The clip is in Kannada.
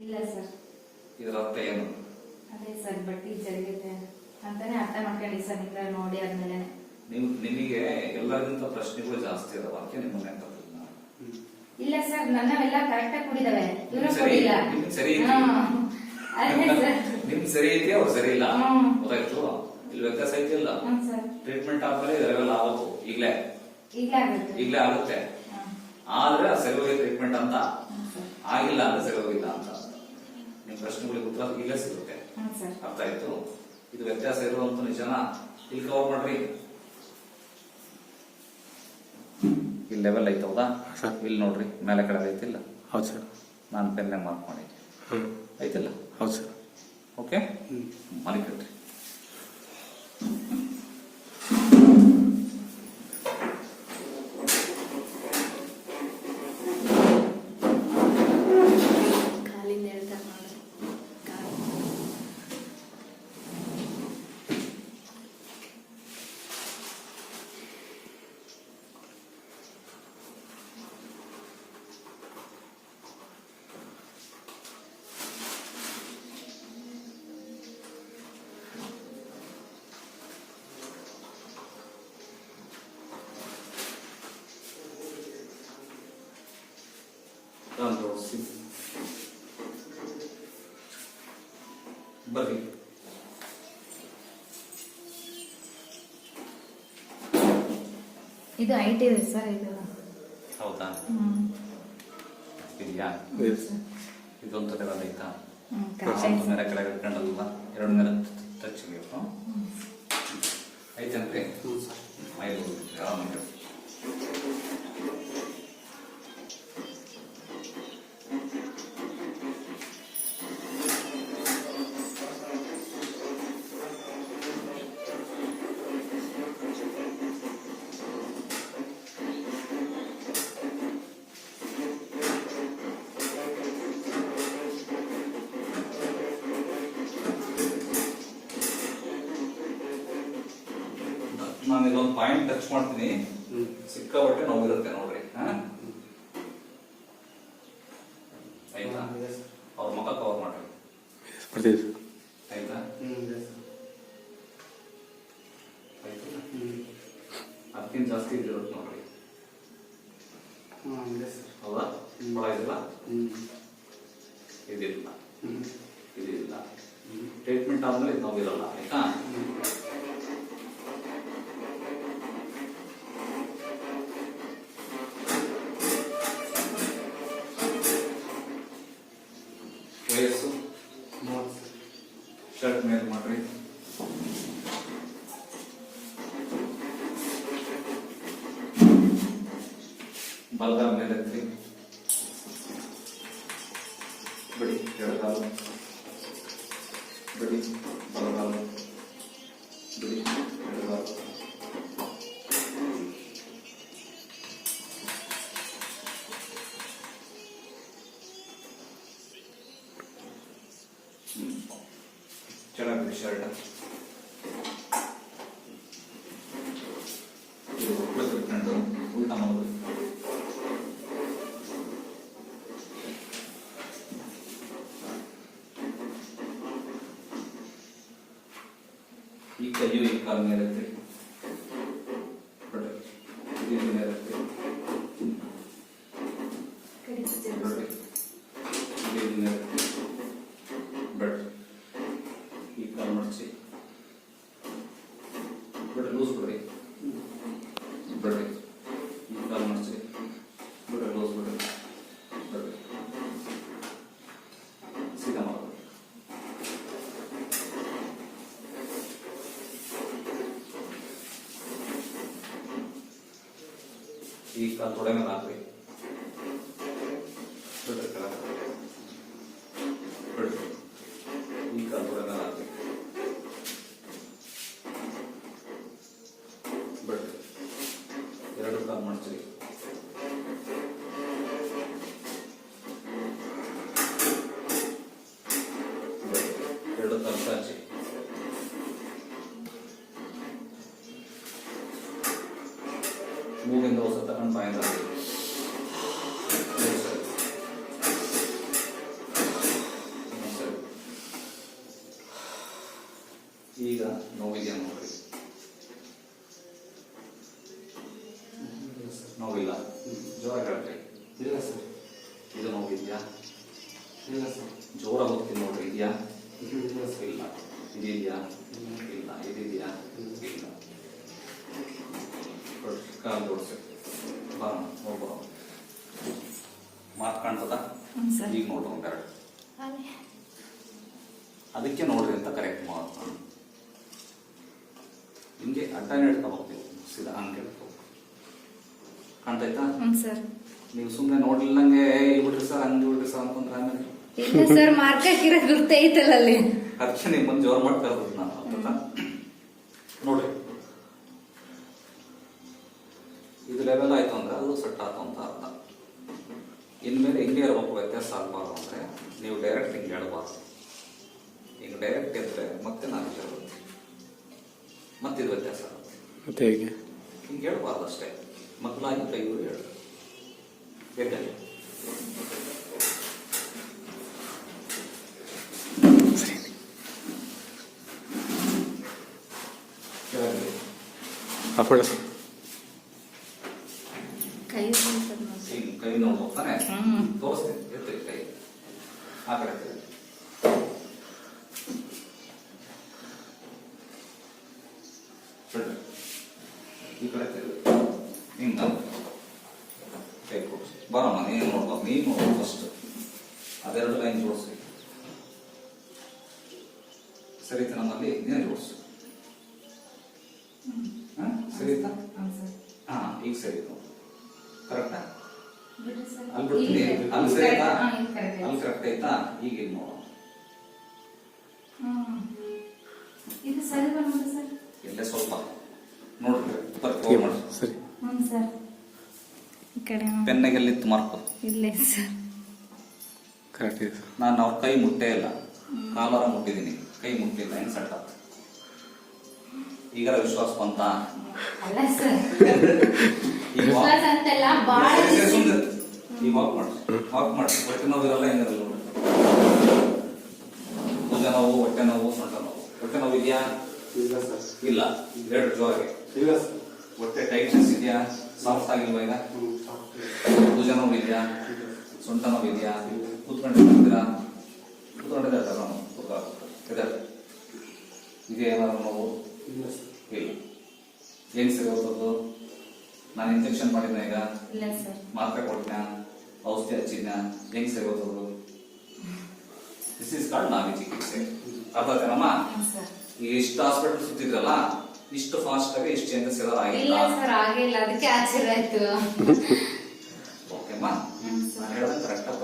ಇಲ್ಲ ಸರ್. ಇದರ ಅರ್ಥ ಏನು? ಅದೇ ಸರ್, ಬಟ್ಟಿ ಜರುಗಿದೆ ಅಂತಾನೆ ಅರ್ಥ ಮಾಡ್ಕೊಂಡಿ ಸರ್. ನಿಮ್ಗೆ ನೋಡಿ ಆದ್ಮೇಲೆ ನಿಮಗೆ ಎಲ್ಲರಿಗಿಂತ ಪ್ರಶ್ನೆಗಳು ಜಾಸ್ತಿ ಇದಾವ, ಅದಕ್ಕೆ ನಿಮ್ಮನ್ನ ಅಂತ. ಇಲ್ಲ ಸರ್, ನನ್ನವೆಲ್ಲ ಕರೆಕ್ಟ್ ಆಗಿ ಕುಡಿದಾವೆ, ಇವರು ಸರಿ ಕುಡಿಲ್ಲ. ಸರಿ ಅದೇ ಸರ್, ನಿಮ್ ಸರಿ ಐತಿ, ಅವ್ರು ಸರಿ ಇಲ್ಲ. ಗೊತ್ತಾಯ್ತು? ಇಲ್ಲಿ ವ್ಯತ್ಯಾಸ ಐತಿಲ್ಲ. ಟ್ರೀಟ್ಮೆಂಟ್ ಆದ್ಮೇಲೆ ಇದೆಲ್ಲ ಆಗಬೇಕು. ಈಗ್ಲೇ ಆಗುತ್ತೆ. ಆದ್ರೆ ಸರಿ ಹೋಗಿ ಟ್ರೀಟ್ಮೆಂಟ್ ಅಂತ ಆಗಿಲ್ಲ ಅಂದ್ರೆ ಸರಿ ಹೋಗಿಲ್ಲ ಅಂತ. ನಿಮ್ ಪ್ರಶ್ನೆಗಳಿಗೆ ಉತ್ತರ ಈಗ ಸಿಗುತ್ತೆ. ಅರ್ಥ ಆಯ್ತು? ಇದು ವ್ಯತ್ಯಾಸ ಇರುವಂತ ನಿಜನ ಇಲ್ಲಿ ಕವರ್ ಮಾಡ್ರಿ. ಇಲ್ಲಿ ಲೆವೆಲ್ ಐತೆ, ಹೌದಾ? ಇಲ್ಲಿ ನೋಡ್ರಿ, ಮೇಲೆ ಕಡೆ ಐತಿಲ್ಲ? ಹೌದು ಸರ್. ನಾನು ಪೆನ್ನೆ ಮಾರ್ಕ್ ಮಾಡಿದ್ದೆ, ಐತಿಲ್ಲ? ಹೌದು ಸರ್. ಓಕೆ, ಮಲಿಕಟ್ರಿ. ಬರ್ರಿ. ಇದು ಐಟ್ ಇದೆ ಸರ್. ಇದು ಹೌದಾ? ಇದೆಯಾ? ಇದೊಂದು ಲೆವೆಲ್ ಐತಾ? ಮೇಲೆ ಕೆಳಗೆ ಇಟ್ಕೊಂಡಲ್ಲ, ಎರಡು ಮೇಲೆ ಟಚ್ ಬೇಕು. ಐತೇನ್ರಿ? ಮೈಲು ಆರಾಮಾಗಿ ನಾನು ಇದೊಂದು ಪಾಯಿಂಟ್ ಟಚ್ ಮಾಡ್ತೀನಿ. ಸಿಕ್ಕಾಪಟ್ಟೆ ನೋವಿರುತ್ತೆ ನೋಡ್ರಿ. ಆಯ್ತಾ? ಅವ್ರ ಮುಖ ಕವರ್ ಮಾಡ್ರಿ. ಆಯ್ತಾ? ಅದಕ್ಕಿಂತ ಜಾಸ್ತಿ ಇದಿರುತ್ತೆ ನೋಡ್ರಿ. ಹೌದಾ? ಬಹಳ ಇದಿಲ್ಲ, ಇದಿಲ್ಲ, ಇದಿಲ್ಲ. ಟ್ರೀಟ್ಮೆಂಟ್ ಆದ್ಮೇಲೆ ಇದು ನೋವಿರಲ್ಲ. ಆಯ್ತಾ? ವಯಸ್ಸು ಶರ್ಟ್ ಮೇಲೆ ಮಾಡ್ರಿ. ಬಲಗಾಲ ಮೇಲೆ ಎತ್ತಿ ಬಿಡಿ. ಎಡಗಾಲ ಬಿಡಿ, ಬಲಗಾಲ ಬಿಡಿ, ಎಡಗಾಲ. ಚೆನ್ನಾಗಿ ಶರ್ಟ್ ಇಟ್ಕೊಂಡು ಉಲ್ಟಾ ಮಾಡೋದು. ಈ ಕೈಯು ಈ ಕಾಲ ಮೇಲೆ ಎತ್ತಿ ಬಿಡ್ರಿ. ಇದು ಮೇಲೆ ಎತ್ತಿ ಬಿಡ್ರಿ. ಇದು ಮೇಲೆ ಎತ್ತಿ ಬಿಡ್ರಿ. ಈ ಕಾಲ್ ಮಡಚಿ ಬಿಡ್ರಿ, ಲೂಸ್ ಬಿಡ್ರಿ. ಬಿಡ್ರಿ. ಈ ಕಾಲ್ ಮಡಚಿ ಬಿಡ್ರಿ, ಲೂಸ್ ಬಿಡ್ರಿ. ಬಿಡ್ರಿ. ಸೀದಾ ಮಾಡೋದು. ಈ ಕಾಲ್ ತೊಡೆ ಮೇಲೆ ಹಾಕ್ರಿ. ಬಿಡ್ರಿ ಕೆಳಗೆ. ಬಿಡ್ರಿ. ಈ ಕಾಲ್ ತೊಡೆ ಮೇಲೆ ಹಾಕ್ರಿ. ಬಿಡ್ರಿ. ಎರಡು ಕಾಲ್ ಮಡಚ್ರಿ. ಎರಡು ಕಾಲ್ ಚಾಚಿ. ಮೂಗಿಂದ ಹೊಸ ತಗೊಂಡು ಬಾಯಿಂದ ಈಗ ನೋವಿದೆಯಾ ನೋಡ್ರಿ, ನೋವಿಲ್ಲ, ಜೋರಾಗಿ ಹೇಳ್ರಿ. ಇಲ್ಲ ಸರ್. ಇದು ನೋವಿದ್ಯಾ? ಇಲ್ಲ ಸರ್. ಜೋರಾಗಿ ಹೋಗ್ತೀನಿ ನೋಡ್ರಿ, ಇದೆಯಾ? ಇಲ್ಲ ಸರ್. ಇಲ್ಲ. ಇದೆಯಾ? ಇಲ್ಲ. ಇದಿದೆಯಾ? ಇಲ್ಲ. ಕಾಲು ಜೋಡಿಸಿ ಬರೋಣ, ಹೋಗ್ಬರೋ. ಮಾತು ಕಾಣ್ತದ? ಈಗ ನೋಡ್ರಿ ಒಂದೆರಡು. ಅದಕ್ಕೆ ನೋಡ್ರಿ ಅಂತ ಕರೆಕ್ಟ್ ಮಾತು. ಹಿಂಗೆ ಅಡ್ಡಾನೆ ಹಿಡ್ತಾ ಹೋಗ್ತೀವಿ, ಸೀದಾ ಹಂಗೆ ಹಿಡ್ಕೊ. ಕಾಣ್ತಾಯ್ತಾ? ನೀವು ಸುಮ್ಮನೆ ನೋಡ್ಲಿಲ್ಲಂಗೆ ಇಲ್ಲಿ ಬಿಡ್ರಿ ಸರ್, ಹಂಗೆ ಬಿಡ್ರಿ ಸರ್ ಅಂತಂದ್ರೆ ಆಮೇಲೆ ಇಲ್ಲ ಸರ್, ಮಾರ್ಕಕ್ಕಿರೋ ಗುರ್ತೈತಲ್ಲ ಅಲ್ಲಿ. ಅದಕ್ಕೆ ನಿಮ್ಮನ್ನು ಜೋರ್ ಮಾಡಿ ಕರೆದ್ರು ನಾನು. ಅರ್ಥ ನೋಡ್ರಿ, ಇದು ಲೆವೆಲ್ ಆಯ್ತು ಅಂದ್ರೆ ಅದು ಸೆಟ್ ಆಯ್ತು ಅಂತ ಅರ್ಥ. ಇನ್ಮೇಲೆ ಹಿಂಗೆ ಇರ್ಬೇಕು, ವ್ಯತ್ಯಾಸ ಆಗಬಾರ್ದು ಅಂದ್ರೆ ನೀವು ಡೈರೆಕ್ಟ್ ಹಿಂಗೆ ಹೇಳ್ಬಾರ್ದು. ಹಿಂಗೆ ಡೈರೆಕ್ಟ್ ಇದ್ರೆ ಮತ್ತೆ ನಾನು ಹೇಳುತ್ತೆ, ಮತ್ತೆ ಇದು ವ್ಯತ್ಯಾಸ ಆಗುತ್ತೆ. ಮತ್ತೆ ಹೇಗೆ? ಹಿಂಗೆ ಹೇಳ್ಬಾರ್ದು ಅಷ್ಟೇ. ಮಕ್ಕಳಾಗಿ ಕೈಗಳು ಹೇಳಿ ಬೇಕಾಗಿ ಕೈ ನೋಡ್ಬೋಗ್ತಾನೆ. ತೋರಿಸ್ತೀನಿ, ಎತ್ತಿ ಕೈ ಆ ಕಡೆ ಈ ಕಡೆ ಹಿಂಗ ಕೈ ಕೊಡ್ಸಿ. ಬರಮ್ಮ, ನೀನು ನೋಡ್ಬೇಕು, ನೀನು ನೋಡ್ಬೇಕು ಫಸ್ಟ್. ಅದೆರಡು ಲೈನ್ ಜೋಡಿಸಿ. ಸರಿತಾ? ನಮ್ಮಲ್ಲಿ ನೀನು ಜೋಡಿಸು. ಸರಿತಾ? ಹಾ, ಈಗ ಸರಿ. ಕರೆಕ್ಟಾ? ಅಲ್ಲಿ ಬಿಡ್ತೀನಿ, ಅಲ್ಲಿ ಸರಿತಾ? ಅಲ್ಲಿ ಕರೆಕ್ಟ್ ಆಯ್ತಾ? ಈಗ ಇಲ್ಲಿ ನೋಡು. ಎಲ್ಲೇ ಸ್ವಲ್ಪ ನೋಡ್ರಿ, ಸರಿ. ಪೆನ್ನಿಗೆ ಎಲ್ಲಿತ್ತು ಮಾರ್ಕು? ಕರೆಕ್ಟ್ ಇದೆ ಸರ್. ನಾನು ಅವ್ರ ಕೈ ಮುಟ್ಟೇ ಇಲ್ಲ, ಕಾಲರ ಮುಟ್ಟಿದ್ದೀನಿ, ಕೈ ಮುಟ್ಟಿಲ್ಲ. ಹೆಂಗ್ ಸೆಟ್ ಆಗ್ತದೆ? ಈಗಾರ ವಿಶ್ವಾಸ ಬಂತ? ಈಗ ವಾಕ್ ಮಾಡಿ ಹೊಟ್ಟೆ ನೋವಿರಲ್ಲ, ಏನಿರಲ್ಲ. ಭುಜ ನೋವು, ಹೊಟ್ಟೆ ನೋವು, ಸೊಂಟ ನೋವು. ಹೊಟ್ಟೆ ನೋವು ಇದೆಯಾ? ಇಲ್ಲ ಸರ್. ಇಲ್ಲ. ಎರಡು ಜೋರಾಗಿ. ಇಲ್ಲ ಸರ್. ಹೊಟ್ಟೆ ಟೈಟ್ನೆಸ್ ಇದೆಯಾ? ಸಾಫ್ಟ್ ಆಗಿಲ್ವಾ ಈಗ? ಭುಜ ನೋವು ಇದೆಯಾ? ಸೊಂಟ ನೋವು ಇದೆಯಾ? ಕೂತ್ಕೊಂಡಿದ್ದೀರಾ? ಕೂತ್ಕೊಂಡಿದ್ದಾರೆ ನೋವು. ಇದೆ ಏನಾದ್ರು ನೋವು? ಇಲ್ಲ ಸರ್. ಇಲ್ಲ. ಏನ್ ಸರಿ ಹೋಗ್ತದ್ದು? ನಾನು ಇಂಜೆಕ್ಷನ್ ಮಾಡಿದ್ನ, ಈಗ ಮಾತ್ರೆ ಕೊಟ್ಟಿನ, ಔಷಧಿ ಹಚ್ಚಿದ್ನ, ಹೆಂಗ್ ಸರಿ ಹೋಗ್ತದ್ದು? ದಿಸ್ ಇಸ್ ಕಾಲ್ಡ್ ನಾವಿ ಚಿಕಿತ್ಸೆ. ಅರ್ಥ ಆಯ್ತೇನಮ್ಮ? ಈಗ ಇಷ್ಟು ಹಾಸ್ಪಿಟಲ್ ಸುತ್ತಿದ್ರಲ್ಲ, ಇಷ್ಟು ಫಾಸ್ಟ್ ಆಗಿ ಇಷ್ಟು ಚೇಂಜಸ್ ಎಲ್ಲ ಆಗಿಲ್ಲ. ಅದಕ್ಕೆ ಆಶ್ಚರ್ಯ ಆಯ್ತು. ಓಕೆಮ್ಮ, ನಾನು ಹೇಳೋದು ಕರೆಕ್ಟ್ ಆಗಿ